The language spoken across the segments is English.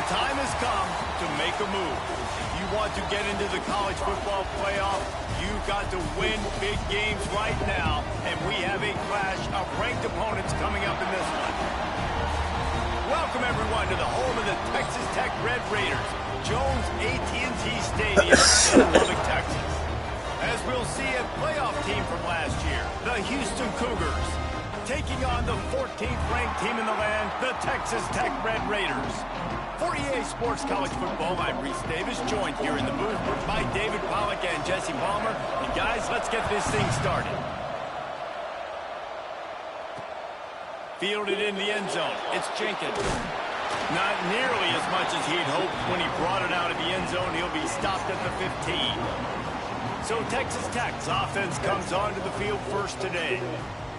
time has come to make a move. If you want to get into the college football playoff, you've got to win big games right now, and we have a clash of ranked opponents coming up in this one. Welcome, everyone, to the home of the Texas Tech Red Raiders, Jones AT&T Stadium in Lubbock, Texas. As we'll see, a playoff team from last year, the Houston Cougars, taking on the 14th ranked team in the land, the Texas Tech Red Raiders. For EA Sports College Football, I'm Reese Davis, joined here in the booth by David Pollack and Jesse Palmer. And guys, let's get this thing started. Fielded in the end zone, it's Jenkins. Not nearly as much as he'd hoped when he brought it out of the end zone. He'll be stopped at the 15. So Texas Tech's offense comes onto the field first today.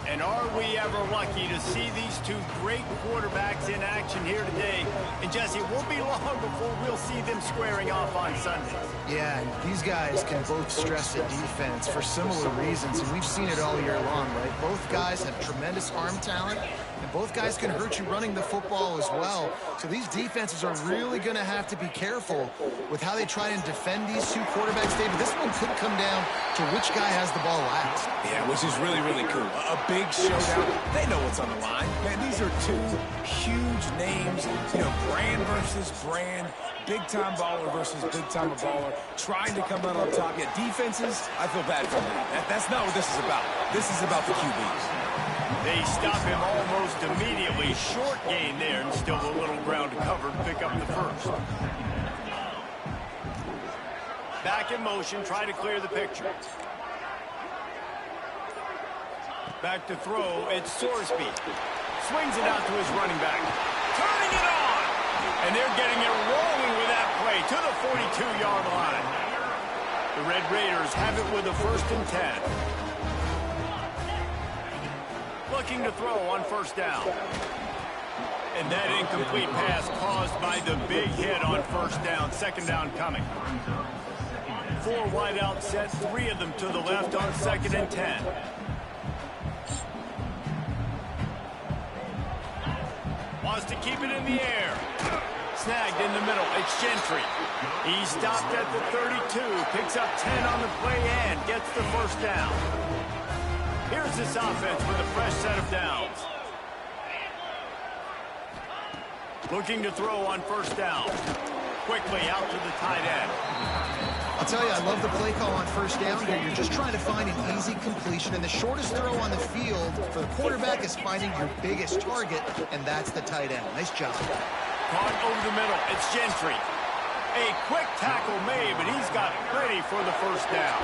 And are we ever lucky to see these two great quarterbacks in action here today? And Jesse, it won't be long before we'll see them squaring off on Sundays. Yeah, and these guys can both stress a defense for similar reasons, and we've seen it all year long, right? Both guys have tremendous arm talent, and both guys can hurt you running the football as well. So these defenses are really going to have to be careful with how they try and defend these two quarterbacks, David. This one could come down to which guy has the ball last. Yeah, which is really, really cool. A big showdown. They know what's on the line. Man, these are two huge names, you know, brand versus brand, big-time baller versus big-time baller, trying to come out on top. Yeah, defenses, I feel bad for them. That's not what this is about. This is about the QBs. They stop him almost immediately. Short gain there, and still a little ground to cover to pick up the first. Back in motion, try to clear the picture. Back to throw, it's Sorsby. Swings it out to his running back. Turning it on! And they're getting it rolling with that play to the 42-yard line. The Red Raiders have it with a 1st and 10. Looking to throw on first down. And that incomplete pass caused by the big hit on first down. 2nd down coming. 4 wide out set, 3 of them to the left on 2nd and 10. Wants to keep it in the air. Snagged in the middle. It's Gentry. He stopped at the 32. Picks up 10 on the play and gets the 1st down. Here's this offense with a fresh set of downs. Looking to throw on first down. Quickly out to the tight end. I'll tell you, I love the play call on first down here. You're just trying to find an easy completion, and the shortest throw on the field for the quarterback is finding your biggest target, and that's the tight end. Nice job. Caught over the middle. It's Gentry. A quick tackle made, but he's got plenty for the 1st down.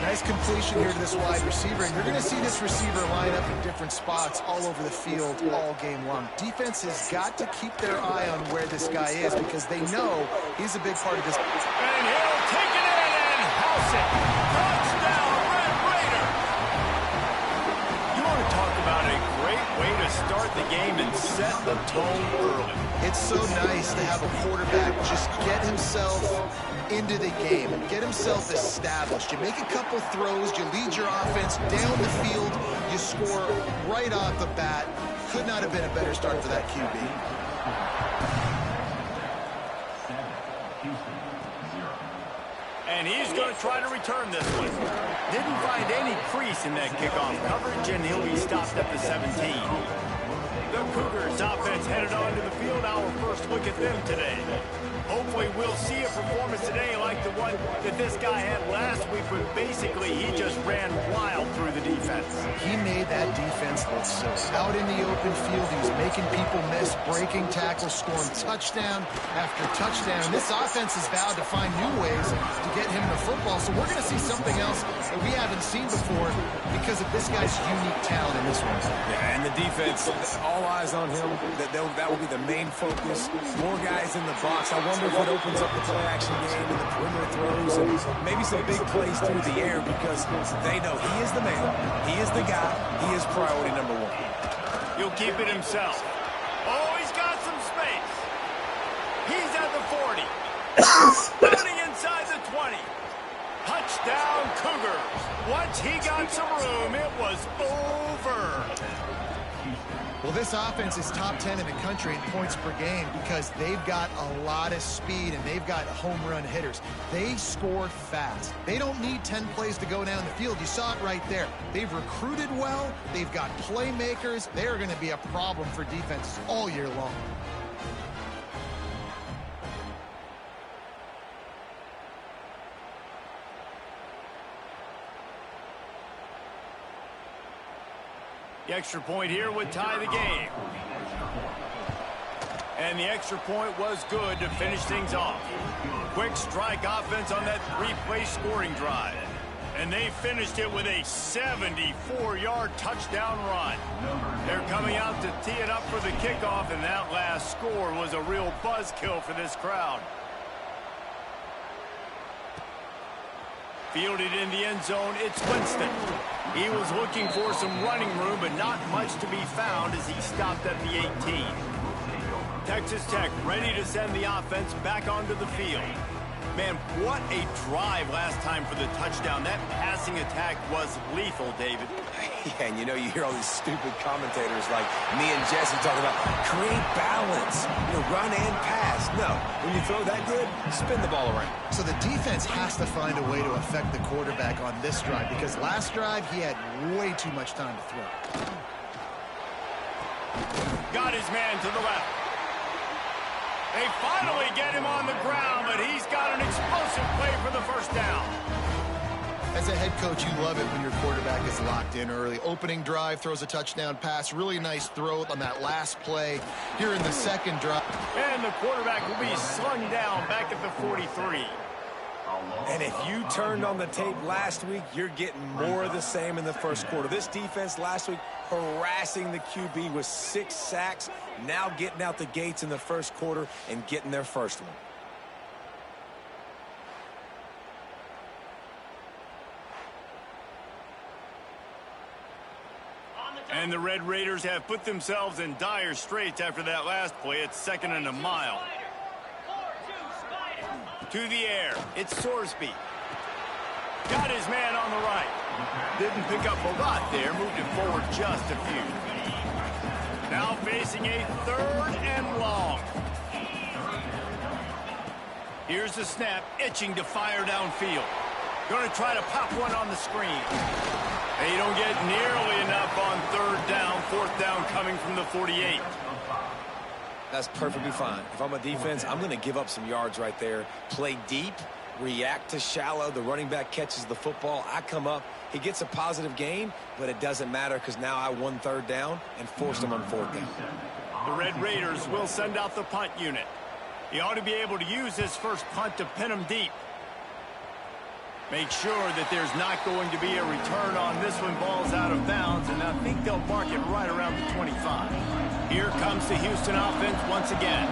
Nice completion here to this wide receiver, and you're going to see this receiver line up in different spots all over the field all game long. Defense has got to keep their eye on where this guy is because they know he's a big part of this. And he'll take it in and house it. Touchdown, Red Raider. You want to talk about a great way to start the game and set the tone early. It's so nice to have a quarterback just get himself into the game, get himself established. You make a couple throws, you lead your offense down the field, you score right off the bat. Could not have been a better start for that QB. And he's going to try to return this one. Didn't find any crease in that kickoff coverage, and he'll be stopped at the 17. The Cougars offense headed onto the field. Our first look at them today. Hopefully we'll see a performance today like the one that this guy had last week, when basically he just ran wild through the defense. He made that defense look so out in the open field. He was making people miss, breaking tackles, scoring touchdown after touchdown. This offense has vowed to find new ways to get him the football. So we're going to see something else that we haven't seen before because of this guy's unique talent in this one. Yeah, and the defense, all eyes on him. That will be the main focus. More guys in the box. I wonder if it opens up the play-action game and the perimeter throws and maybe some big plays through the air because they know he is the man, he is the guy, he is priority number 1. He'll keep it himself. Oh, he's got some space. He's at the 40. Running inside the 20. Touchdown, Cougars. Once he got some room, it was over. Well, this offense is top 10 in the country in points per game because they've got a lot of speed and they've got home run hitters. They score fast. They don't need 10 plays to go down the field. You saw it right there. They've recruited well. They've got playmakers. They're going to be a problem for defenses all year long. The extra point here would tie the game. And the extra point was good to finish things off. Quick strike offense on that three-play scoring drive. And they finished it with a 74-yard touchdown run. They're coming out to tee it up for the kickoff, and that last score was a real buzzkill for this crowd. Fielded in the end zone, it's Winston. He was looking for some running room, but not much to be found as he stopped at the 18. Texas Tech ready to send the offense back onto the field. Man, what a drive last time for the touchdown. That passing attack was lethal, David. Yeah, and you hear all these stupid commentators like me and Jesse talking about create balance, run and pass. No, when you throw that good, spin the ball around. So the defense has to find a way to affect the quarterback on this drive because last drive he had way too much time to throw. Got his man to the left. They finally get him on the ground, but he's got an explosive play for the first down. As a head coach, you love it when your quarterback is locked in early. Opening drive, throws a touchdown pass. Really nice throw on that last play here in the second drive. And the quarterback will be slung down back at the 43. And if you turned on the tape last week, you're getting more of the same in the first quarter. This defense last week harassing the QB with 6 sacks, now getting out the gates in the first quarter and getting their first one. And the Red Raiders have put themselves in dire straits after that last play. It's 2nd and a mile. To the air, it's Sorsby. Got his man on the right. Didn't pick up a lot there, moved it forward just a few. Now facing a 3rd and long. Here's the snap, itching to fire downfield. Going to try to pop one on the screen. They don't get nearly enough on 3rd down, 4th down coming from the 48. That's perfectly fine. If I'm a defense, I'm going to give up some yards right there. Play deep, react to shallow. The running back catches the football. I come up. He gets a positive gain, but it doesn't matter because now I won 3rd down and forced him on 4th down. The Red Raiders will send out the punt unit. He ought to be able to use this first punt to pin him deep. Make sure that there's not going to be a return on this one. Ball's out of bounds, and I think they'll mark it right around the 25. Here comes the Houston offense once again.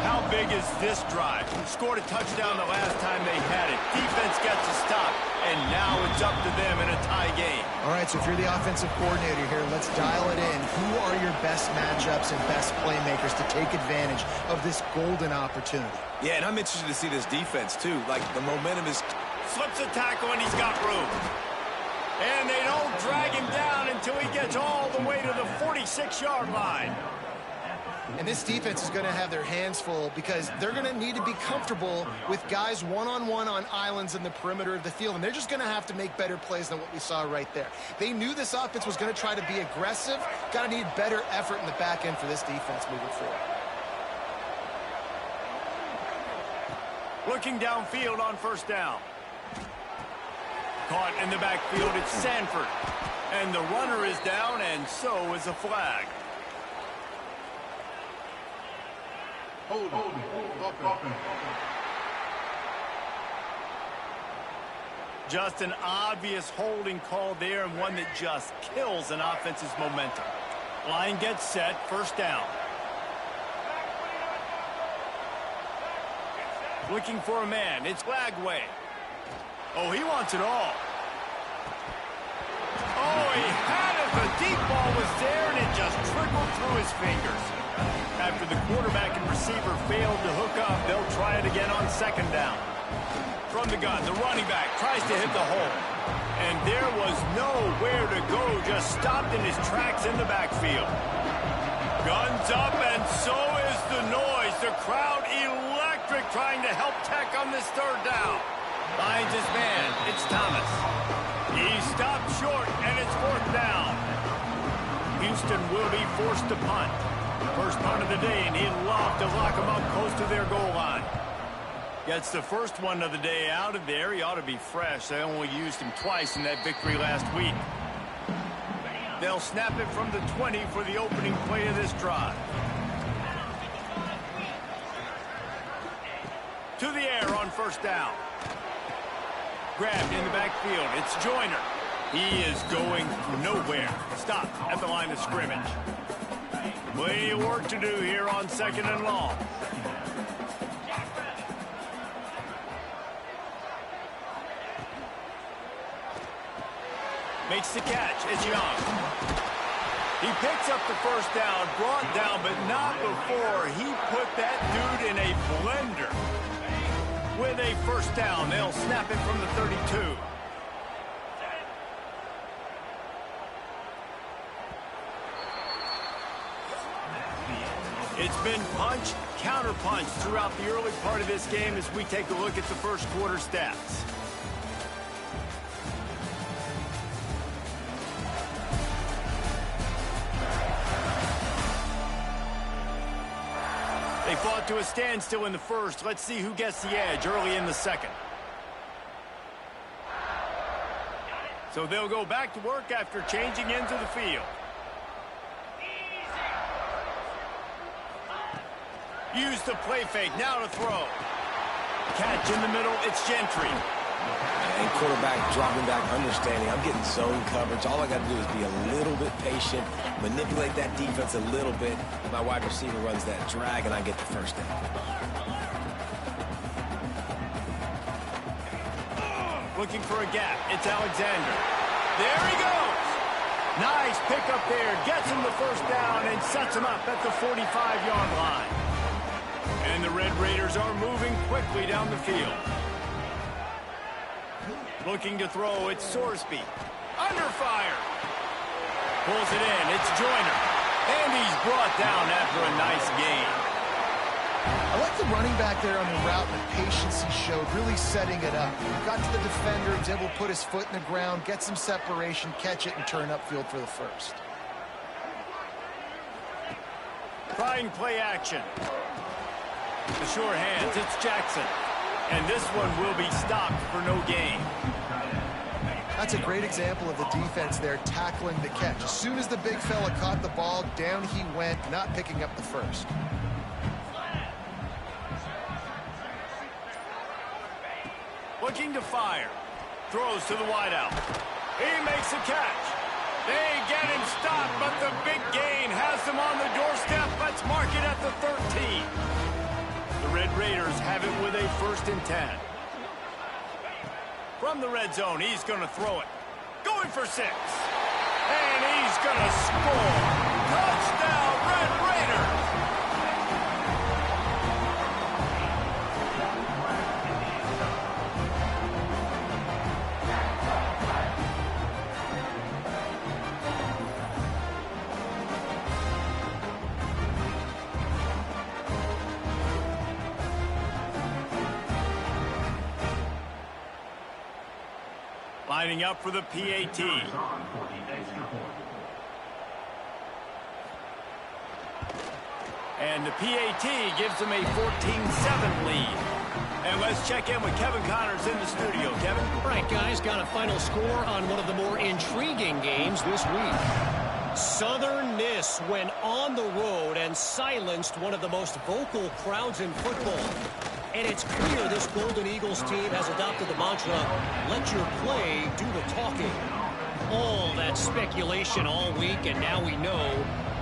How big is this drive? Scored a touchdown the last time they had it. Defense gets a stop, and now it's up to them in a tie game. All right, so if you're the offensive coordinator here, let's dial it in. Who are your best matchups and best playmakers to take advantage of this golden opportunity? Yeah, and I'm interested to see this defense, too. Like, the momentum is... Slips a tackle, and he's got room. And they don't drag him down until he gets all the way to the 46-yard line. And this defense is going to have their hands full because they're going to need to be comfortable with guys one-on-one on islands in the perimeter of the field. And they're just going to have to make better plays than what we saw right there. They knew this offense was going to try to be aggressive. Got to need better effort in the back end for this defense moving forward. Looking downfield on 1st down. Caught in the backfield, it's Sanford. And the runner is down, and so is a flag. Just an obvious holding call there, and one that just kills an offense's momentum. Line gets set, 1st down. Looking for a man, it's Lagway. Oh, he wants it all. Oh, he had it. The deep ball was there, and it just trickled through his fingers. After the quarterback and receiver failed to hook up, they'll try it again on 2nd down. From the gun, the running back tries to hit the hole. And there was nowhere to go, just stopped in his tracks in the backfield. Guns up, and so is the noise. The crowd electric trying to help Tech on this third down. Finds his man. It's Thomas. He stopped short, and it's fourth down. Houston will be forced to punt. First punt of the day, and he'd love to lock them up close to their goal line. Gets the first one of the day out of there. He ought to be fresh. They only used him twice in that victory last week. They'll snap it from the 20 for the opening play of this drive. To the air on first down. Grabbed in the backfield. It's Joyner. He is going nowhere. Stop at the line of scrimmage. Plenty of work to do here on second and long. Makes the catch. It's Young. He picks up the first down, brought down, but not before he put that dude in a blender. With a first down, they'll snap it from the 32. It's been punch, counter-punch throughout the early part of this game as we take a look at the first quarter stats. They fought to a standstill in the first. Let's see who gets the edge early in the second. So they'll go back to work after changing into the field. Use the play fake. Now to throw. Catch in the middle. It's Gentry. And quarterback dropping back, understanding I'm getting zone coverage. All I got to do is be a little bit patient, manipulate that defense a little bit. My wide receiver runs that drag, and I get the first down. Looking for a gap. It's Alexander. There he goes. Nice pickup there. Gets him the first down and sets him up at the 45-yard line. And the Red Raiders are moving quickly down the field. Looking to throw, it's Sorsby. Under fire. Pulls it in, it's Joyner. And he's brought down after a nice gain. I like the running back there on the route and the patience he showed, really setting it up. He got to the defender, he was able to put his foot in the ground, get some separation, catch it, and turn upfield for the first. Trying play action. The sure hands, it's Jackson. And this one will be stopped for no gain. That's a great example of the defense there tackling the catch. As soon as the big fella caught the ball, down he went, not picking up the first. Looking to fire. Throws to the wideout. He makes a catch. They get him stopped, but the big gain has them on the doorstep. Let's mark it at the 13. The Red Raiders have it with a 1st and 10. From the red zone, he's going to throw it. Going for 6. And he's going to score. Touchdown, Red Raiders! Lining up for the PAT. And the PAT gives them a 14-7 lead. And let's check in with Kevin Connors in the studio. Kevin? All right, guys, got a final score on one of the more intriguing games this week. Southern Miss went on the road and silenced one of the most vocal crowds in football. And it's clear this Golden Eagles team has adopted the mantra, let your play do the talking. All that speculation all week, and now we know.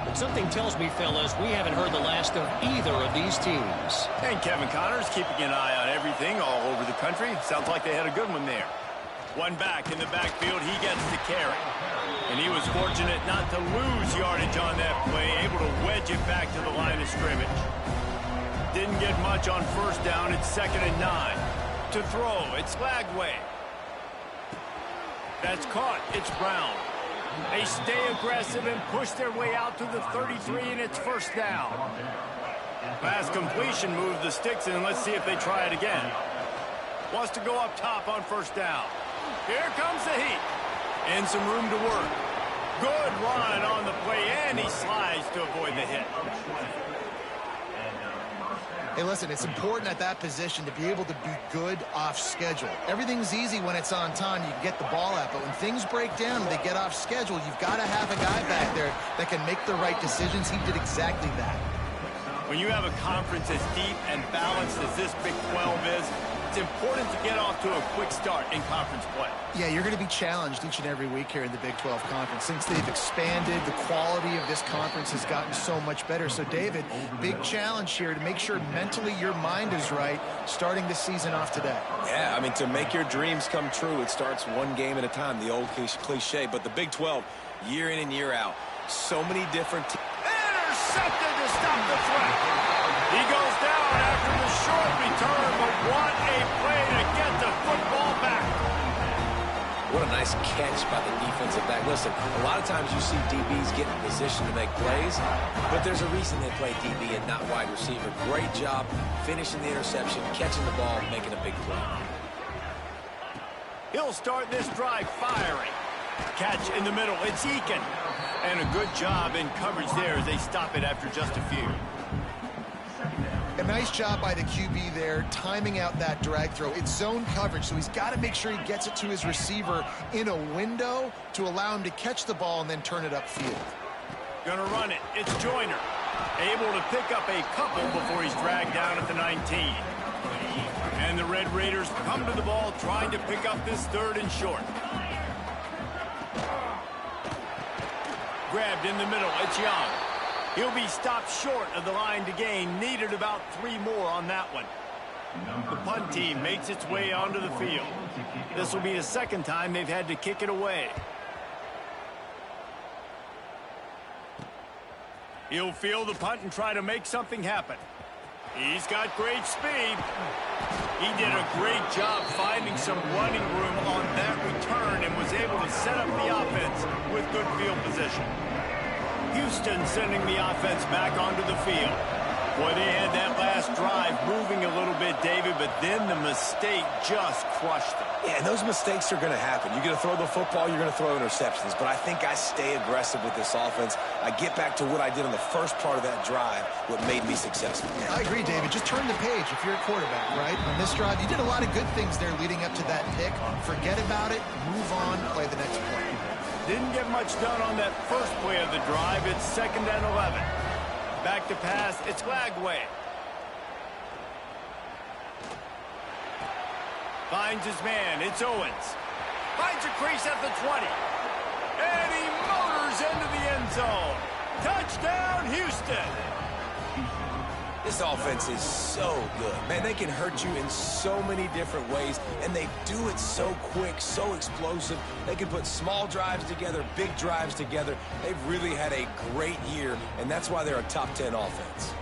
But something tells me, fellas, we haven't heard the last of either of these teams. And Kevin Connors keeping an eye on everything all over the country. Sounds like they had a good one there. One back in the backfield, he gets the carry. And he was fortunate not to lose yardage on that play, able to wedge it back to the line of scrimmage. Didn't get much on first down. It's 2nd and 9. To throw, it's Lagway. That's caught. It's Brown. They stay aggressive and push their way out to the 33, and it's first down. Pass completion moves the sticks in. Let's see if they try it again. Wants to go up top on first down. Here comes the heat. And some room to work. Good run on the play, and he slides to avoid the hit. Hey, listen, it's important at that position to be able to be good off schedule. Everything's easy when it's on time. You can get the ball out, but when things break down and they get off schedule, you've got to have a guy back there that can make the right decisions. He did exactly that. When you have a conference as deep and balanced as this Big 12 is, it's important to get off to a quick start in conference play. Yeah, you're going to be challenged each and every week here in the Big 12 Conference. Since they've expanded, the quality of this conference has gotten so much better. So, David, big challenge here to make sure mentally your mind is right starting the season off today. Yeah, I mean, to make your dreams come true, it starts one game at a time, the old cliche. But the Big 12, year in and year out, so many different teams. Intercepted to stop the threat. He goes down after the short return, but what a play to get the football back. What a nice catch by the defensive back. Listen, a lot of times you see DBs get in position to make plays, but there's a reason they play DB and not wide receiver. Great job finishing the interception, catching the ball, making a big play. He'll start this drive firing. Catch in the middle. It's Eakin. And a good job in coverage there as they stop it after just a few. A nice job by the QB there, timing out that drag throw. It's zone coverage, so he's got to make sure he gets it to his receiver in a window to allow him to catch the ball and then turn it upfield. Gonna run it. It's Joyner. Able to pick up a couple before he's dragged down at the 19. And the Red Raiders come to the ball trying to pick up this third and short. Grabbed in the middle. It's Young. He'll be stopped short of the line to gain. Needed about 3 more on that one. The punt team makes its way onto the field. This will be the second time they've had to kick it away. He'll field the punt and try to make something happen. He's got great speed. He did a great job finding some running room on that return and was able to set up the offense with good field position. Houston sending the offense back onto the field. Boy, they had that last drive moving a little bit, David, but then the mistake just crushed them. Yeah, and those mistakes are going to happen. You're going to throw the football, you're going to throw interceptions, but I think I stay aggressive with this offense. I get back to what I did on the first part of that drive, what made me successful. I agree, David. Just turn the page if you're a quarterback, right? On this drive, you did a lot of good things there leading up to that pick. Forget about it, move on, play the next play. Didn't get much done on that first play of the drive. It's 2nd and 11. Back to pass. It's Lagway. Finds his man. It's Owens. Finds a crease at the 20. And he motors into the end zone. Touchdown, Houston. This offense is so good. Man, they can hurt you in so many different ways, and they do it so quick, so explosive. They can put small drives together, big drives together. They've really had a great year, and that's why they're a top 10 offense.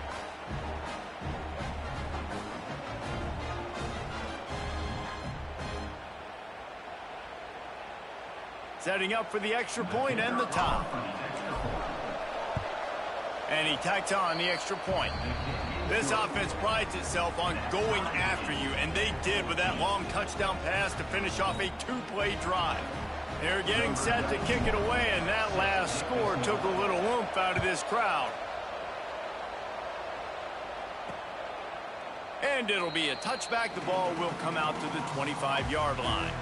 Setting up for the extra point and the top. And he tacks on the extra point. This offense prides itself on going after you, and they did with that long touchdown pass to finish off a 2-play drive. They're getting set to kick it away, and that last score took a little oomph out of this crowd. And it'll be a touchback. The ball will come out to the 25-yard line.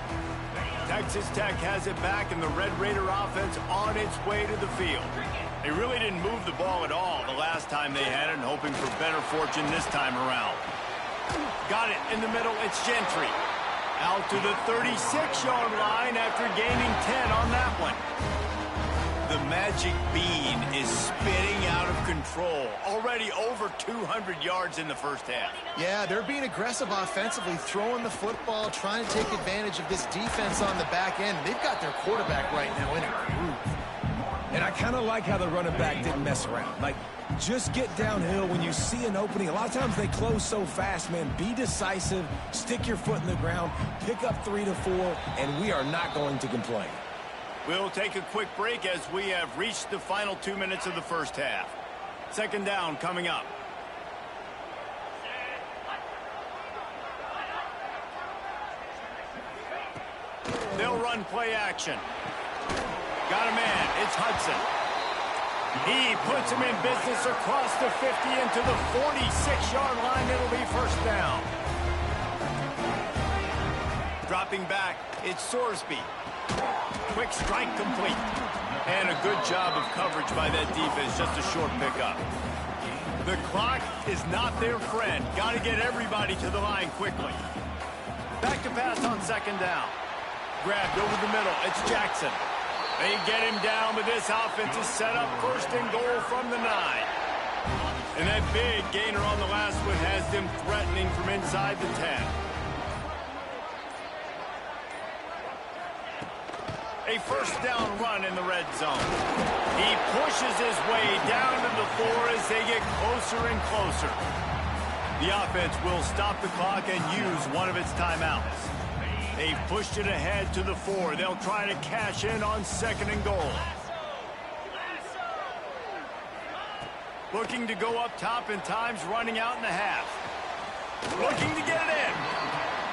Texas Tech has it back, and the Red Raider offense on its way to the field. They really didn't move the ball at all the last time they had it, and hoping for better fortune this time around. Got it in the middle. It's Gentry. Out to the 36-yard line after gaining 10 on that one. The magic bean is spinning out of control. Already over 200 yards in the first half. Yeah, they're being aggressive offensively, throwing the football, trying to take advantage of this defense on the back end. They've got their quarterback right now in a groove. And I kind of like how the running back didn't mess around. Like, just get downhill when you see an opening. A lot of times they close so fast, man. Be decisive, stick your foot in the ground, pick up 3 to 4, and we are not going to complain. We'll take a quick break as we have reached the final 2 minutes of the first half. Second down coming up. They'll run play action. Got a man. It's Hudson. He puts him in business across the 50 into the 46-yard line. It'll be first down. Dropping back, it's Sorsby. Quick strike complete. And a good job of coverage by that defense. Just a short pickup. The clock is not their friend. Got to get everybody to the line quickly. Back to pass on second down. Grabbed over the middle. It's Jackson. They get him down, but this offense is set up first and goal from the 9. And that big gainer on the last one has them threatening from inside the 10. A first down run in the red zone. He pushes his way down to the 4 as they get closer and closer. The offense will stop the clock and use one of its timeouts. They've pushed it ahead to the 4. They'll try to cash in on second and goal. Looking to go up top, and time's running out in the half. Looking to get it in.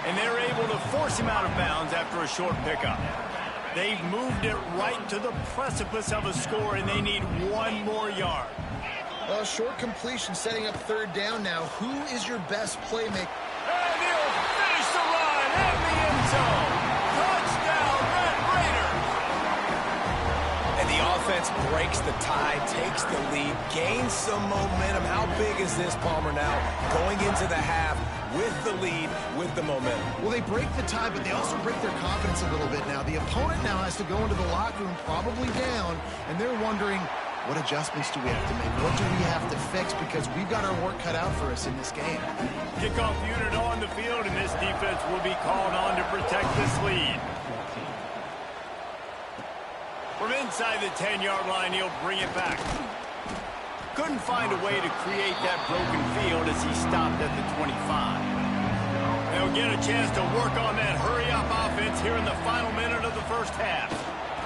And they're able to force him out of bounds after a short pickup. They've moved it right to the precipice of a score, and they need one more yard. Well, short completion setting up third down now. Who is your best playmaker? And he'll finish the run in the end zone. Touchdown, Red Raiders. And the offense breaks the tie, takes the lead, gains some momentum. How big is this, Palmer, now? Going into the half with the lead, with the momentum. Well, they break the tie, but they also break their confidence a little bit now. The opponent now has to go into the locker room probably down, and they're wondering, what adjustments do we have to make? What do we have to fix? Because we've got our work cut out for us in this game. Kickoff unit on the field, and this defense will be called on to protect this lead. From inside the 10-yard line, he'll bring it back. Couldn't find a way to create that broken field as he stopped at the 25. They'll get a chance to work on that hurry-up offense here in the final minute of the first half.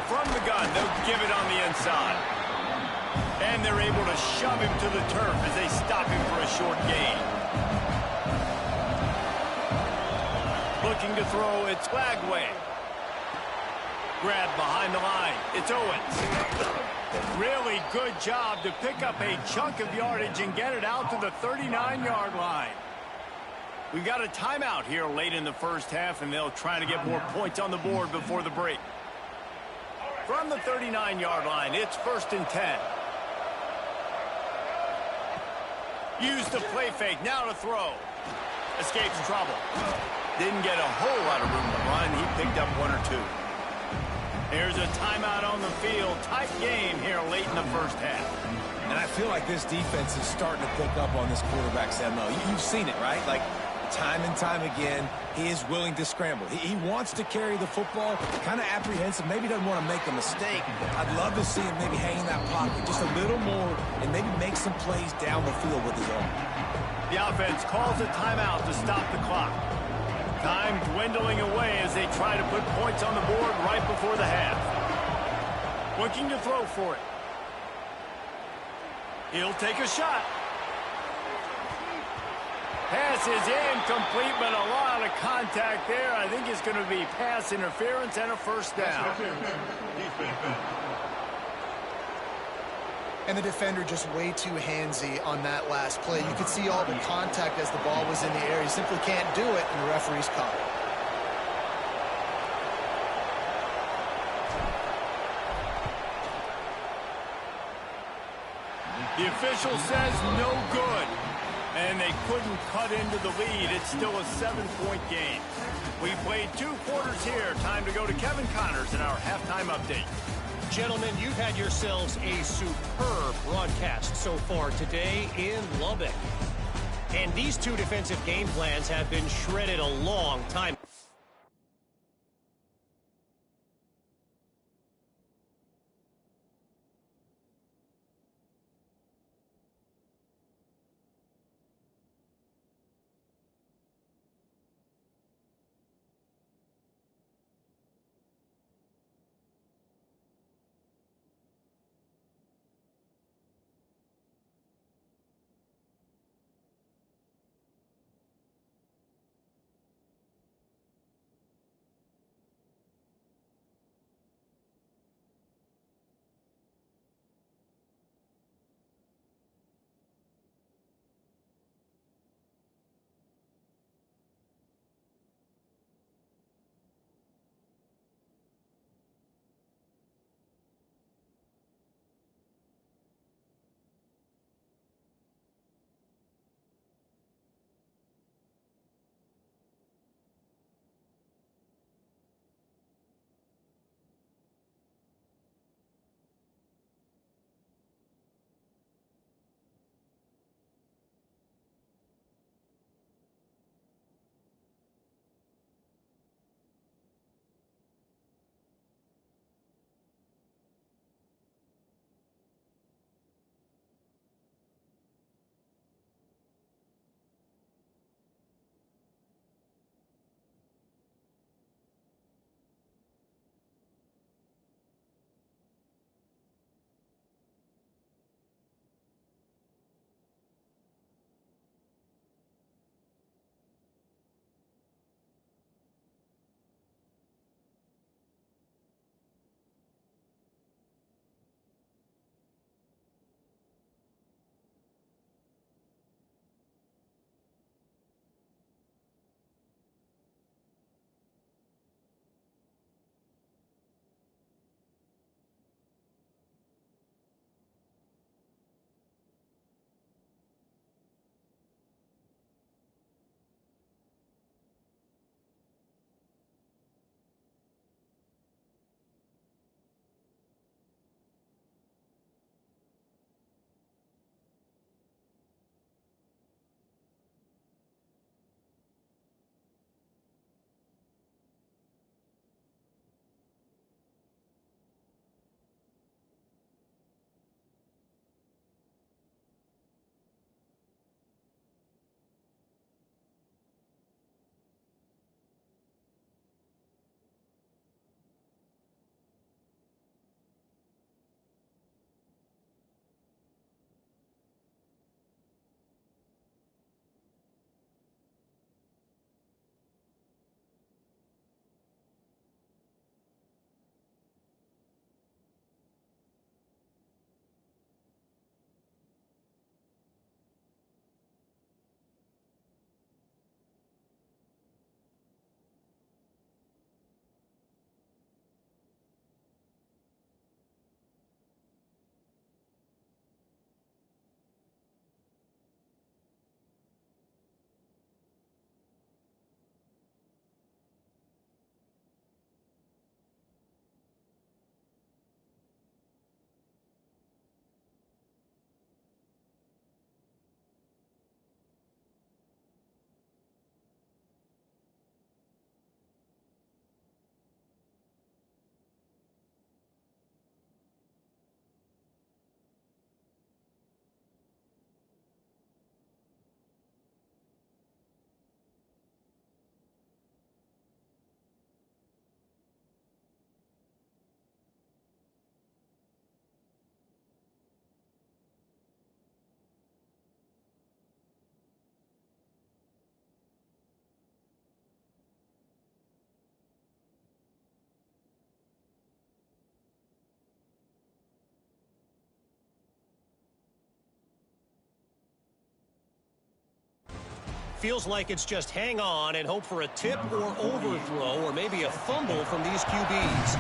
From the gun, they'll give it on the inside. And they're able to shove him to the turf as they stop him for a short gain. Looking to throw, it's Lagway. Grab behind the line, it's Owens. Really good job to pick up a chunk of yardage and get it out to the 39-yard line. We've got a timeout here late in the first half, and they'll try to get more points on the board before the break. From the 39-yard line, it's first and 10. Use the play fake, now to throw. Escapes trouble. Didn't get a whole lot of room to run. He picked up one or two. Here's a timeout on the field. Tight game here late in the first half. And I feel like this defense is starting to pick up on this quarterback's MO. You've seen it, right? Like, time and time again, he is willing to scramble. He wants to carry the football, kind of apprehensive, maybe doesn't want to make a mistake. I'd love to see him maybe hang in that pocket just a little more and maybe make some plays down the field with his arm. The offense calls a timeout to stop the clock. Time dwindling away as they try to put points on the board right before the half. Looking to throw for it. He'll take a shot. Pass is incomplete, but a lot of contact there. I think it's going to be pass interference and a first down. And the defender just way too handsy on that last play. You could see all the contact as the ball was in the air. He simply can't do it, and the referee's caught it. The official says no good. And they couldn't cut into the lead. It's still a 7-point game. We played 2 quarters here. Time to go to Kevin Connors in our halftime update. Gentlemen, you've had yourselves a superb broadcast so far today in Lubbock. And these 2 defensive game plans have been shredded a long time. Feels like it's just hang on and hope for a tip or overthrow or maybe a fumble from these QBs.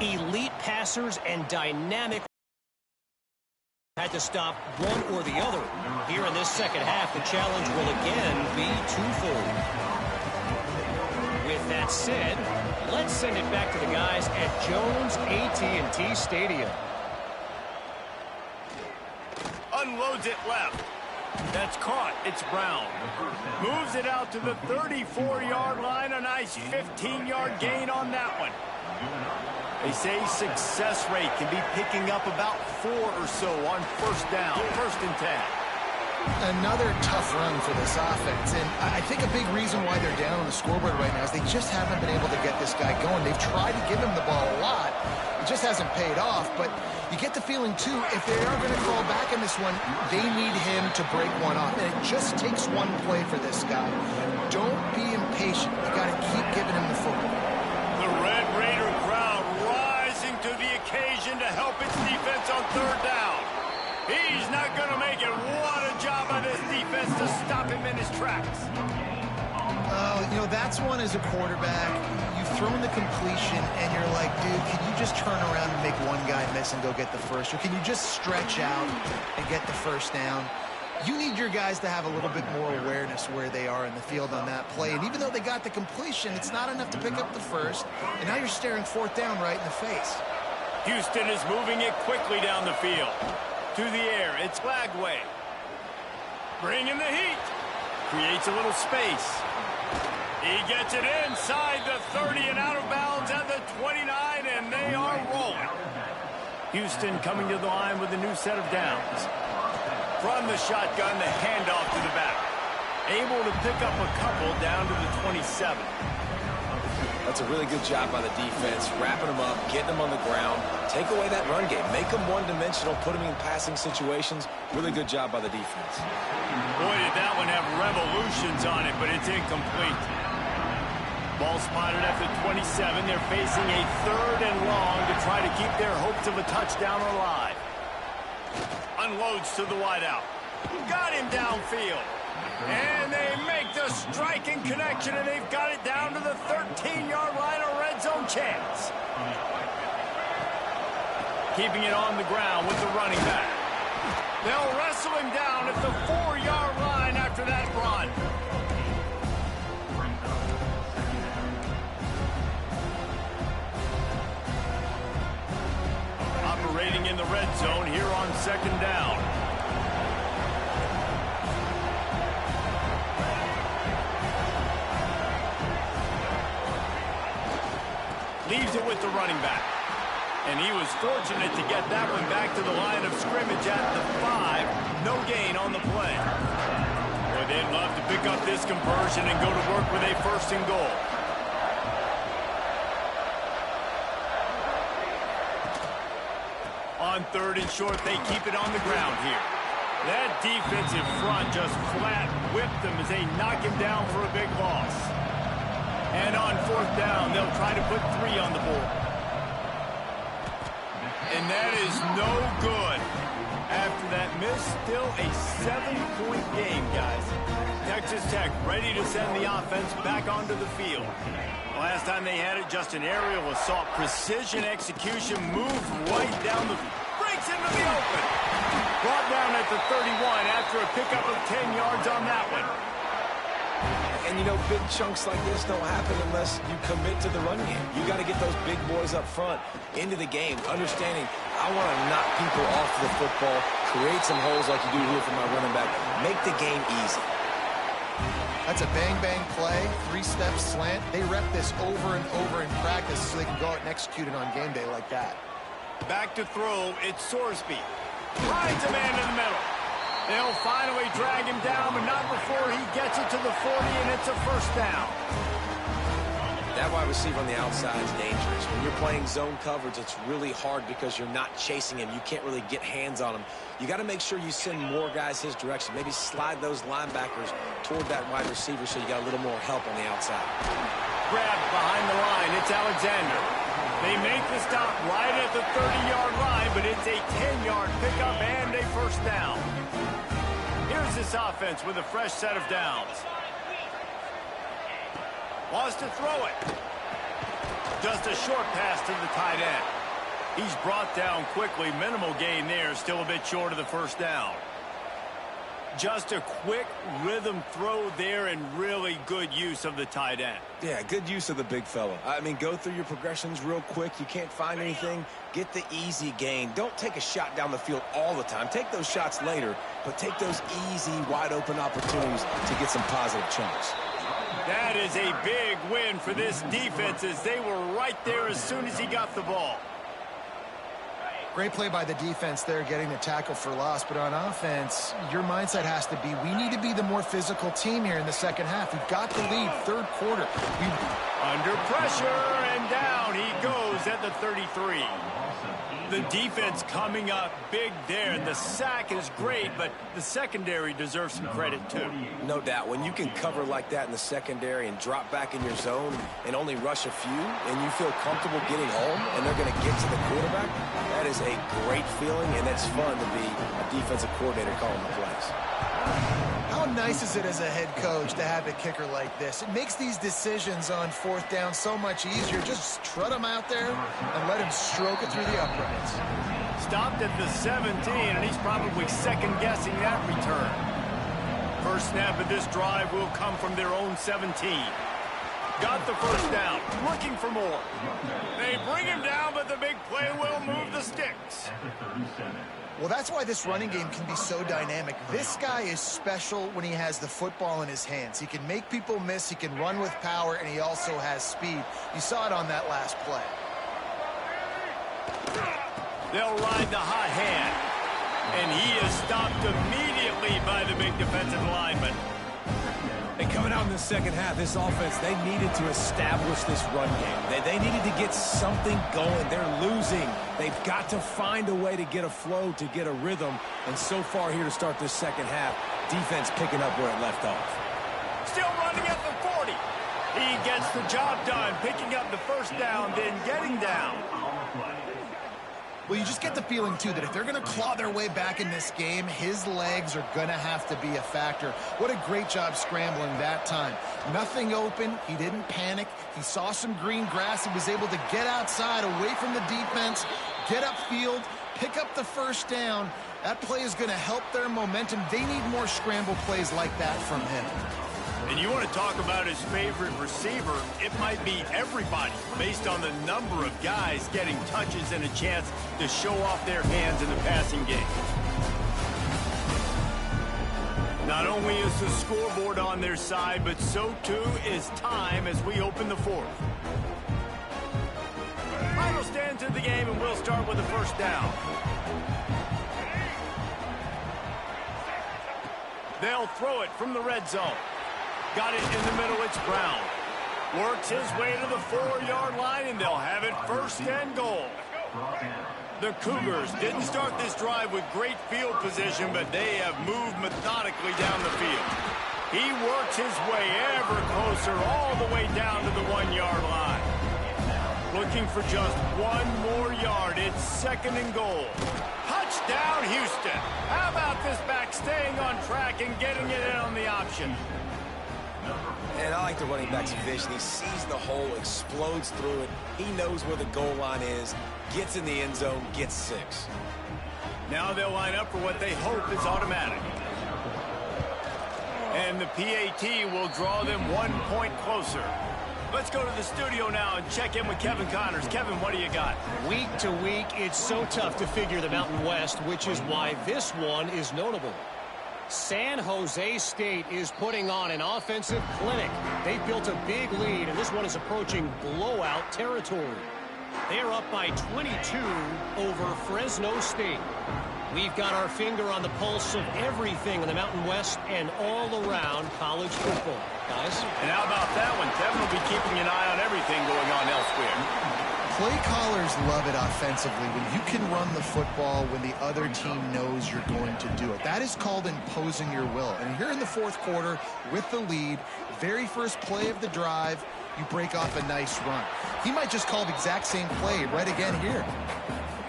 Elite passers and dynamic had to stop one or the other. Here in this second half, the challenge will again be twofold. With that said, let's send it back to the guys at Jones AT&T Stadium. Unloads it left. That's caught. It's Brown. Moves it out to the 34-yard line. A nice 15-yard gain on that one. They say success rate can be picking up about 4 or so on first down, 1st and 10. Another tough run for this offense, and I think a big reason why they're down on the scoreboard right now is they just haven't been able to get this guy going. They've tried to give him the ball a lot. It just hasn't paid off, but you get the feeling, too, if they are going to call back in this one, they need him to break one off, and it just takes one play for this guy. Don't be impatient. You got to keep giving him the football. The Red Raider crowd rising to the occasion to help its defense on 3rd down. He's not going to make it. What a job by this defense to stop him in his tracks. You know, that's one as a quarterback. You've thrown the completion, and you're like, dude, can you just turn around and make one guy miss and go get the first? Or can you just stretch out and get the first down? You need your guys to have a little bit more awareness where they are in the field on that play. And even though they got the completion, it's not enough to pick up the first. And now you're staring 4th down right in the face. Houston is moving it quickly down the field. To the air, it's Lagway. Bringing the heat. Creates a little space. He gets it inside the 30 and out of bounds at the 29, and they are rolling. Houston coming to the line with a new set of downs. From the shotgun, the handoff to the back. Able to pick up a couple down to the 27. That's a really good job by the defense, wrapping them up, getting them on the ground. Take away that run game. Make them one-dimensional, put them in passing situations. Really good job by the defense. Boy, did that one have revolutions on it, but it's incomplete. Ball spotted at the 27. They're facing a 3rd and long to try to keep their hopes of a touchdown alive. Unloads to the wideout. Got him downfield. And they make the striking connection, and they've got it down to the 13-yard line, a red zone chance. Keeping it on the ground with the running back. They'll wrestle him down at the 4-yard line after that run. Operating in the red zone here on 2nd down. Leaves it with the running back. And he was fortunate to get that one back to the line of scrimmage at the 5. No gain on the play. Boy, they'd love to pick up this conversion and go to work with a 1st and goal. On 3rd and short, they keep it on the ground here. That defensive front just flat whipped them as they knock him down for a big loss. And on 4th down, they'll try to put 3 on the board. And that is no good. After that miss, still a 7-point game, guys. Texas Tech ready to send the offense back onto the field. Last time they had it, just an aerial assault. Precision execution, moved right down the... breaks into the open. Brought down at the 31 after a pickup of 10 yards on that one. And, you know, big chunks like this don't happen unless you commit to the run game. You got to get those big boys up front into the game, understanding I want to knock people off the football, create some holes like you do here for my running back, make the game easy. That's a bang-bang play, 3-step slant. They rep this over and over in practice so they can go out and execute it on game day like that. Back to throw, it's Sorsby. Finds a man in the middle. They'll finally drag him down, but not before he gets it to the 40, and it's a 1st down. That wide receiver on the outside is dangerous. When you're playing zone coverage, it's really hard because you're not chasing him. You can't really get hands on him. You got to make sure you send more guys his direction. Maybe slide those linebackers toward that wide receiver so you got a little more help on the outside. Grabbed behind the line, it's Alexander. They make the stop right at the 30-yard line, but it's a 10-yard pickup and a 1st down. Here's this offense with a fresh set of downs. Wants to throw it. Just a short pass to the tight end. He's brought down quickly. Minimal gain there. Still a bit short of the first down. Just a quick rhythm throw there and really good use of the tight end. Yeah, good use of the big fella. I mean, go through your progressions real quick. You can't find anything. Get the easy gain. Don't take a shot down the field all the time. Take those shots later, but take those easy, wide-open opportunities to get some positive chunks. That is a big win for this defense as they were right there as soon as he got the ball. Great play by the defense there, getting the tackle for loss. But on offense, your mindset has to be, we need to be the more physical team here in the second half. We've got the lead, third quarter. Under pressure, and down he goes at the 33. The defense coming up big there. The sack is great, but the secondary deserves some credit too. No doubt. When you can cover like that in the secondary and drop back in your zone and only rush a few, and you feel comfortable getting home and they're going to get to the quarterback, that is a great feeling, and it's fun to be a defensive coordinator calling the plays. How nice is it as a head coach to have a kicker like this? It makes these decisions on fourth down so much easier. Just trot him out there and let him stroke it through the uprights. Stopped at the 17, and he's probably second-guessing that return. First snap of this drive will come from their own 17. Got the first down, looking for more. They bring him down, but the big play will move the sticks. Well, that's why this running game can be so dynamic. This guy is special when he has the football in his hands. He can make people miss, he can run with power, and he also has speed. You saw it on that last play. They'll ride the hot hand, and he is stopped immediately by the big defensive lineman. And coming out in the second half, this offense, they needed to establish this run game. They needed to get something going. They're losing. They've got to find a way to get a flow, to get a rhythm. And so far here to start this second half, defense picking up where it left off. Still running at the 40. He gets the job done, picking up the first down, then getting down. Well, you just get the feeling, too, that if they're going to claw their way back in this game, his legs are going to have to be a factor. What a great job scrambling that time. Nothing open. He didn't panic. He saw some green grass. He was able to get outside, away from the defense, get upfield, pick up the first down. That play is going to help their momentum. They need more scramble plays like that from him. And you want to talk about his favorite receiver, it might be everybody based on the number of guys getting touches and a chance to show off their hands in the passing game. Not only is the scoreboard on their side, but so too is time as we open the fourth. Final stands in the game, and we'll start with the first down. They'll throw it from the red zone. Got it in the middle, it's Brown. Works his way to the 4-yard line, and they'll have it first and goal. The Cougars didn't start this drive with great field position, but they have moved methodically down the field. He works his way ever closer all the way down to the 1-yard line. Looking for just one more yard. It's second and goal. Touchdown, Houston. How about this back staying on track and getting it in on the option? And I like the running back's vision. He sees the hole, explodes through it. He knows where the goal line is, gets in the end zone, gets 6. Now they'll line up for what they hope is automatic. And the PAT will draw them 1 point closer. Let's go to the studio now and check in with Kevin Connors. Kevin, what do you got? Week to week, it's so tough to figure the Mountain West, which is why this one is notable. San Jose State is putting on an offensive clinic. They built a big lead, and this one is approaching blowout territory. They are up by 22 over Fresno State. We've got our finger on the pulse of everything in the Mountain West and all around college football. Guys? And how about that one? Kevin will be keeping an eye on everything going on elsewhere. Play callers love it offensively when you can run the football when the other team knows you're going to do it. That is called imposing your will. And here in the fourth quarter with the lead, very first play of the drive, you break off a nice run. He might just call the exact same play right again here.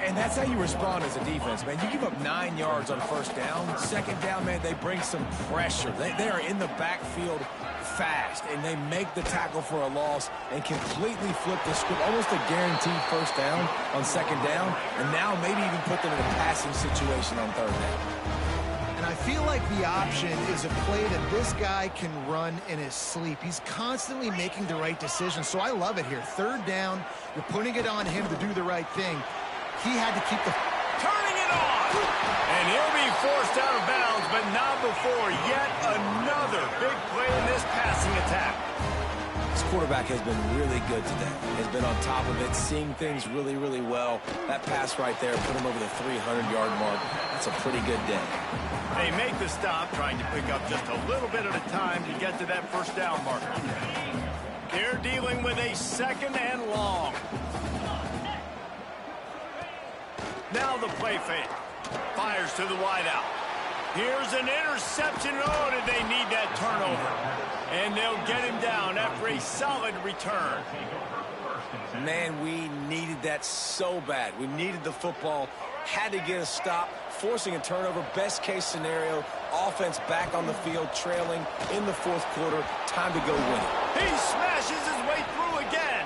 And that's how you respond as a defense, man. You give up 9 yards on first down. Second down, man, they bring some pressure. They are in the backfield fast, and they make the tackle for a loss and completely flip the script, almost a guaranteed first down on second down, and now maybe even put them in a passing situation on third down. And I feel like the option is a play that this guy can run in his sleep. He's constantly making the right decision, so I love it here. Third down, you're putting it on him to do the right thing. He had to keep the... Turning it on! And he'll be forced out of bounds, but not before yet another big play in this passing attack. This quarterback has been really good today. Has been on top of it, seeing things really, really well. That pass right there put him over the 300-yard mark. That's a pretty good day. They make the stop, trying to pick up just a little bit at a time to get to that first down marker. They're dealing with a second and long. Now the play fake. Fires to the wideout. Here's an interception. Oh, did they need that turnover? And they'll get him down after a solid return. Man, we needed that so bad. We needed the football. Had to get a stop. Forcing a turnover, best case scenario, offense back on the field, trailing in the fourth quarter, time to go win it. He smashes his way through again.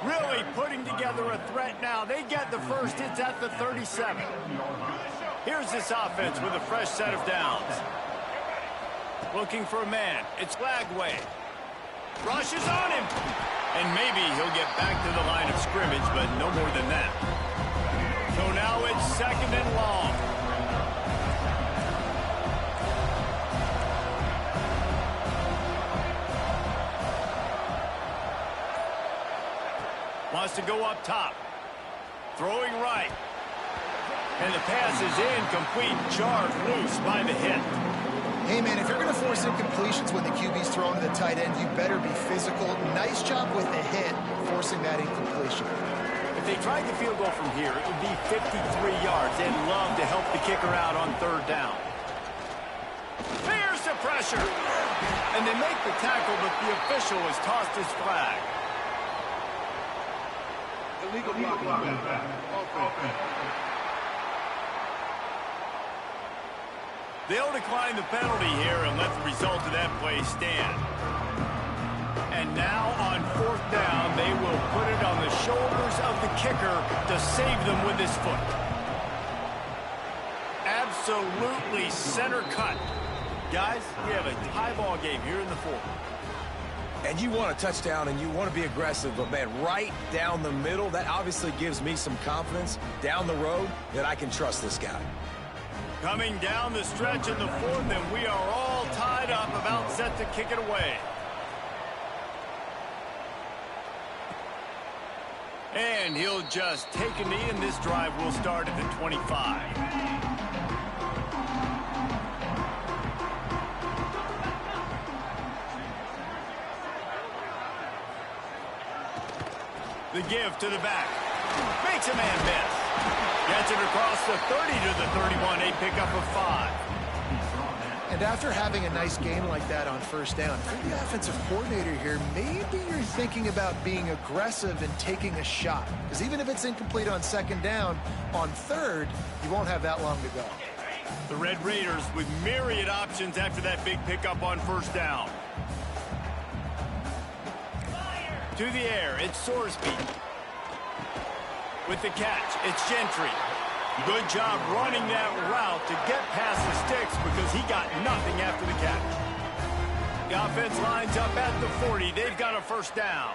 Really putting together a threat now. They get the first, it's at the 37. Here's this offense with a fresh set of downs. Looking for a man, it's Lagway. Rushes on him. And maybe he'll get back to the line of scrimmage, but no more than that. So now it's second and long. Wants to go up top. Throwing right. And the pass is incomplete. Jarred loose by the hit. Hey, man, if you're going to force incompletions when the QB's throwing to the tight end, you better be physical. Nice job with the hit, forcing that incompletion. If they tried the field goal from here, it would be 53 yards. They'd love to help the kicker out on third down. Fears the pressure. And they make the tackle, but the official has tossed his flag. Illegal blocking. They'll decline the penalty here and let the result of that play stand. And now on fourth down, they will put it on the shoulders of the kicker to save them with his foot. Absolutely center cut. Guys, we have a tie ball game here in the fourth. And you want a touchdown and you want to be aggressive, but man, right down the middle, that obviously gives me some confidence down the road that I can trust this guy. Coming down the stretch in the fourth, and we are all tied up, about set to kick it away. And he'll just take a knee, and this drive will start at the 25. The give to the back. Makes a man miss. Gets it across the 30 to the 31, a pickup of 5. And after having a nice game like that on first down, if you're the offensive coordinator here, maybe you're thinking about being aggressive and taking a shot. Because even if it's incomplete on second down, on third, you won't have that long to go. The Red Raiders with myriad options after that big pickup on first down. To the air, it's Sorsby. With the catch, it's Gentry. Good job running that route to get past the sticks because he got nothing after the catch. The offense lines up at the 40. They've got a first down.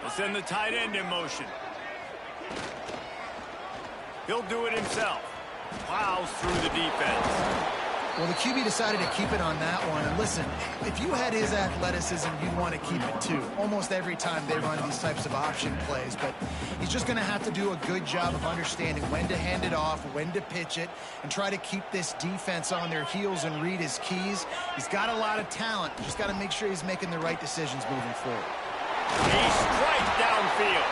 They'll send the tight end in motion. He'll do it himself. Plows through the defense. Well, the QB decided to keep it on that one. And listen, if you had his athleticism, you'd want to keep it too. Almost every time they run these types of option plays. But he's just going to have to do a good job of understanding when to hand it off, when to pitch it, and try to keep this defense on their heels and read his keys. He's got a lot of talent. Just got to make sure he's making the right decisions moving forward. He strikes downfield.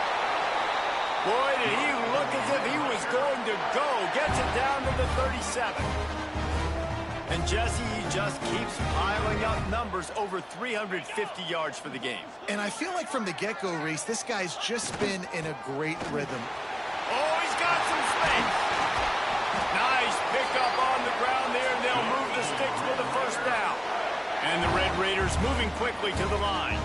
Boy, did he look as if he was going to go. Gets it down to the 37. And Jesse, he just keeps piling up numbers, over 350 yards for the game. And I feel like from the get-go, Reese, this guy's just been in a great rhythm. Oh, he's got some space. Nice pickup on the ground there, and they'll move the sticks with the first down. And the Red Raiders Raiders moving quickly to the line.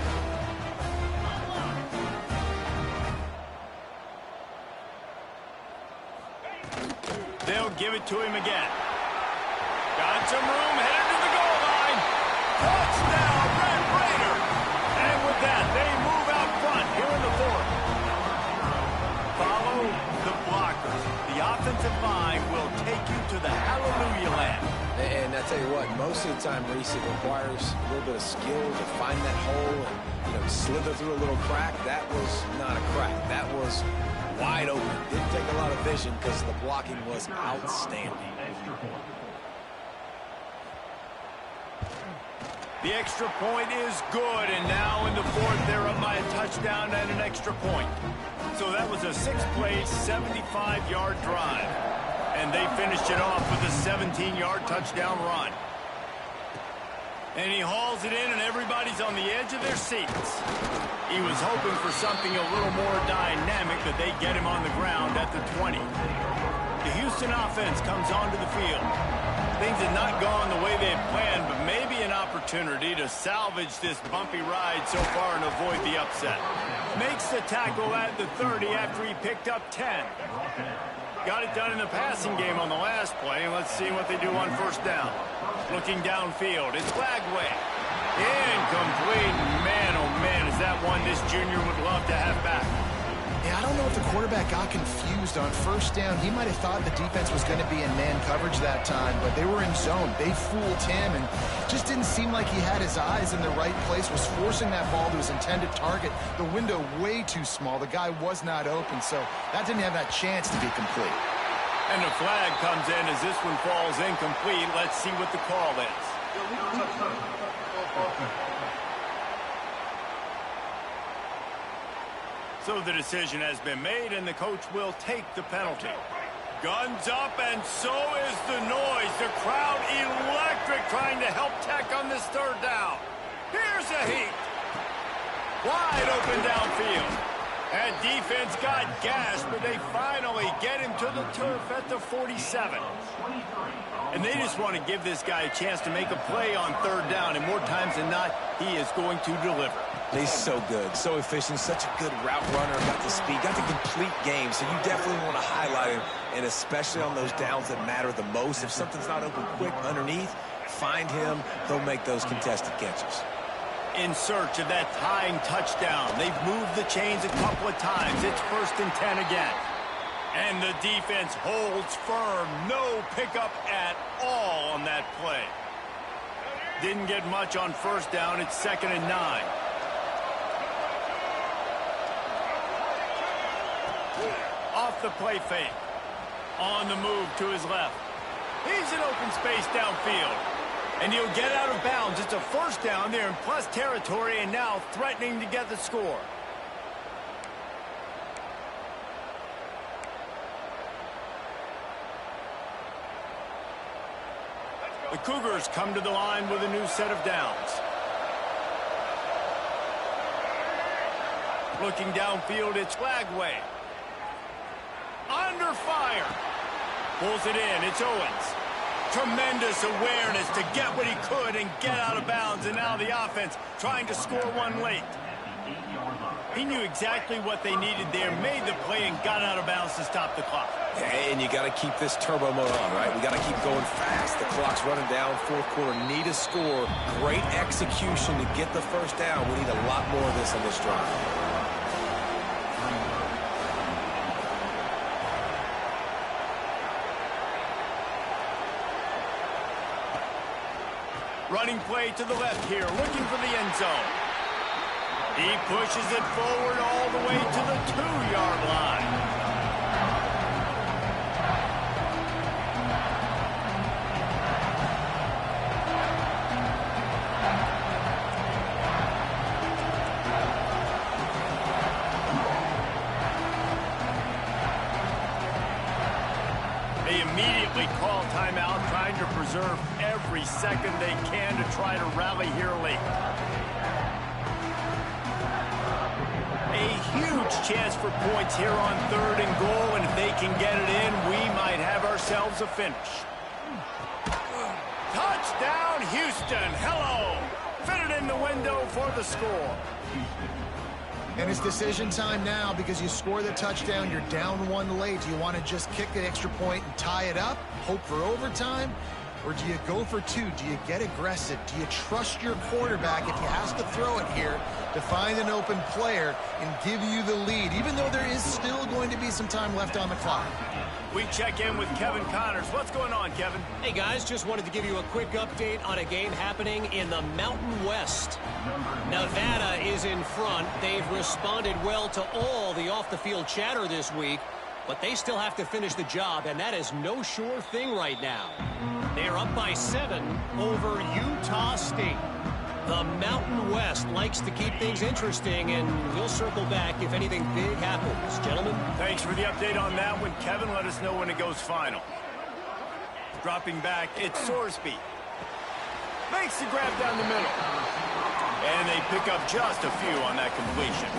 They'll give it to him again. Got some room, headed to the goal line. Touchdown, Red Raider! And with that, they move out front here in the fourth. Follow the blockers. The offensive line will take you to the hallelujah land. And I tell you what, most of the time, Reese, it requires a little bit of skill to find that hole and, slither through a little crack. That was not a crack. That was wide open. Didn't take a lot of vision because the blocking was outstanding. The extra point is good, and now in the fourth, they're up by a touchdown and an extra point. So that was a 6-play, 75-yard drive. And they finished it off with a 17-yard touchdown run. And he hauls it in, and everybody's on the edge of their seats. He was hoping for something a little more dynamic, but they get him on the ground at the 20. The Houston offense comes onto the field. Things had not gone the way they had planned, but maybe an opportunity to salvage this bumpy ride so far and avoid the upset. Makes the tackle at the 30 after he picked up 10. Got it done in the passing game on the last play, and let's see what they do on first down. Looking downfield, it's Flagway. Incomplete. Man, oh man, is that one this junior would love to have back. Yeah, I don't know if the quarterback got confused on first down. He might have thought the defense was going to be in man coverage that time, but they were in zone. They fooled him, and just didn't seem like he had his eyes in the right place, was forcing that ball to his intended target. The window way too small. The guy was not open, so that didn't have that chance to be complete. And the flag comes in as this one falls incomplete. Let's see what the call is. So the decision has been made, and the coach will take the penalty. Guns up, and so is the noise. The crowd electric, trying to help Tech on this third down. Here's a heat. Wide open downfield. And defense got gashed, but they finally get him to the turf at the 47. And they just want to give this guy a chance to make a play on third down, and more times than not, he is going to deliver. He's so good, so efficient, such a good route runner, got the speed, got the complete game, so you definitely want to highlight him, and especially on those downs that matter the most. If something's not open quick underneath, find him, he'll make those contested catches. In search of that tying touchdown. They've moved the chains a couple of times. It's 1st and 10 again. And the defense holds firm. No pickup at all on that play. Didn't get much on first down. It's 2nd and 9. Off the play fake. On the move to his left. He's in open space downfield. And he'll get out of bounds. It's a first down there in plus territory, and now threatening to get the score. The Cougars come to the line with a new set of downs. Looking downfield, it's Flagway. Under fire. Pulls it in, it's Owens. Tremendous awareness to get what he could and get out of bounds, and now the offense trying to score one late. He knew exactly what they needed there, made the play, and got out of bounds to stop the clock. And you got to keep this turbo mode on, right? We got to keep going fast. The clock's running down, fourth quarter, need a score. Great execution to get the first down. We need a lot more of this on this drive. Running play to the left here, looking for the end zone. He pushes it forward all the way to the 2-yard line. They immediately call timeout, trying to preserve every second they can to try to rally here late. A huge chance for points here on 3rd and goal, and if they can get it in, we might have ourselves a finish. Touchdown, Houston. Hello. Fitted in the window for the score. And it's decision time now because you score the touchdown, you're down one late. Do you want to just kick the extra point and tie it up, hope for overtime? Or do you go for two? Do you get aggressive? Do you trust your quarterback if he has to throw it here to find an open player and give you the lead, even though there is still going to be some time left on the clock? We check in with Kevin Connors. What's going on, Kevin? Hey, guys, just wanted to give you a quick update on a game happening in the Mountain West. Nevada is in front. They've responded well to all the off-the-field chatter this week, but they still have to finish the job, and that is no sure thing right now. They are up by 7 over Utah State. The Mountain West likes to keep things interesting, and we'll circle back if anything big happens. Gentlemen? Thanks for the update on that one, Kevin. Let us know when it goes final. Dropping back, it's Sorsby. Makes the grab down the middle. And they pick up just a few on that completion.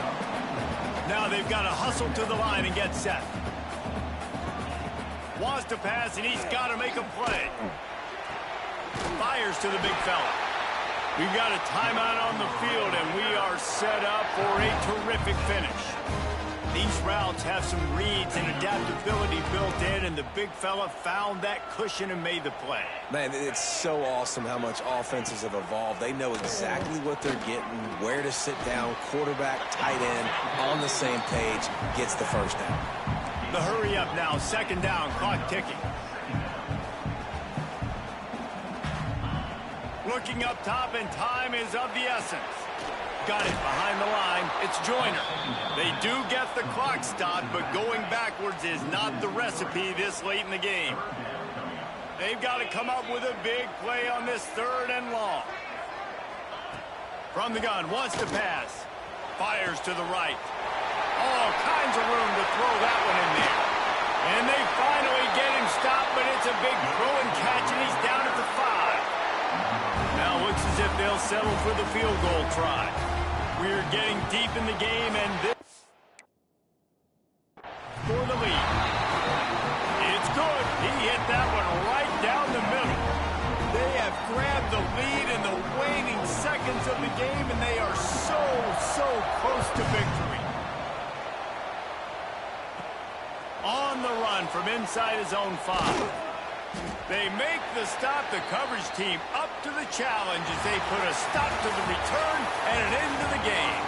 Now they've got to hustle to the line and get set. Wants to pass, and he's got to make a play. Fires to the big fella. We've got a timeout on the field, and we are set up for a terrific finish. These routes have some reads and adaptability built in, and the big fella found that cushion and made the play. Man, it's so awesome how much offenses have evolved. They know exactly what they're getting, where to sit down, quarterback, tight end, on the same page, gets the first down. The hurry up now, second down, clock ticking. Looking up top, and time is of the essence. Got it behind the line. It's Joyner. They do get the clock stopped, but going backwards is not the recipe this late in the game. They've got to come up with a big play on this 3rd and long. From the gun, wants to pass. Fires to the right. All kinds of room to throw that one in there. And they finally get him stopped, but it's a big throw and catch, and he's down at the 5. Now looks as if they'll settle for the field goal try. We're getting deep in the game, and this for the lead. It's good. He hit that one right down the middle. They have grabbed the lead in the waning seconds of the game, and they are so close to victory. On the run from inside his own 5. They make the stop. The coverage team up to the challenge as they put a stop to the return and an end to the game.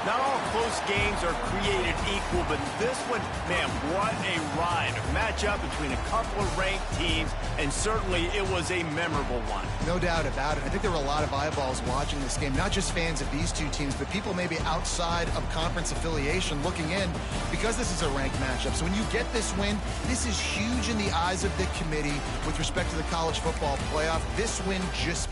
Not all close games are created equal, but this one, man, what a ride. A matchup between a couple of ranked teams, and certainly it was a memorable one. No doubt about it. I think there were a lot of eyeballs watching this game, not just fans of these two teams, but people maybe outside of conference affiliation looking in because this is a ranked matchup. So when you get this win, this is huge in the eyes of the committee with respect to the college football playoff. This win just